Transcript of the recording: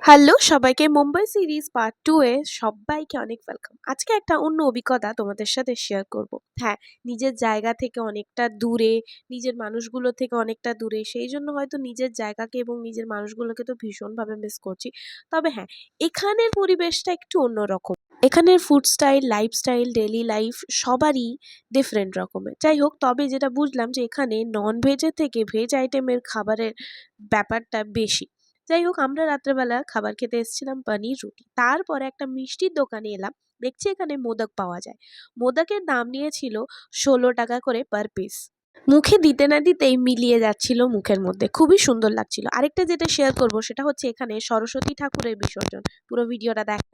Hello সবাইকে Mumbai series part 2 এ সবাইকে অনেক ওয়েলকাম। আজকে একটা অন্য অভিজ্ঞতা তোমাদের সাথে শেয়ার করব। হ্যাঁ, নিজের জায়গা থেকে অনেকটা দূরে, নিজের মানুষগুলো থেকে অনেকটা দূরে। সেই জন্য হয়তো নিজের জায়গাকে এবং নিজের মানুষগুলোকে তো ভীষণভাবে মিস করছি। তবে হ্যাঁ, এখানের পরিবেশটা একটু অন্যরকম। এখানের food style, lifestyle, daily life সবারই ডিফারেন্ট রকমের। যাই হোক, তবে যেটা বুঝলাম যে এখানে নন ভেজের থেকে ভেজ আইটেমের খাবারের ব্যাপারটা বেশি। যাই হোক, আমরা রাত্রেবেলা খাবার খেতে এসেছিলাম পনির রুটি। তারপরে একটা মিষ্টির দোকানে এলাম। দেখছি এখানে মোদক পাওয়া যায়। মোদকের দাম নিয়েছিল ১৬ টাকা করে পার পিস। মুখে দিতে না দিতেই মিলিয়ে যাচ্ছিল মুখের মধ্যে। খুবই সুন্দর লাগছিল। আরেকটা যেটা শেয়ার করব সেটা হচ্ছে এখানে সরস্বতী ঠাকুরের বিসর্জন। পুরো ভিডিওটা দেখা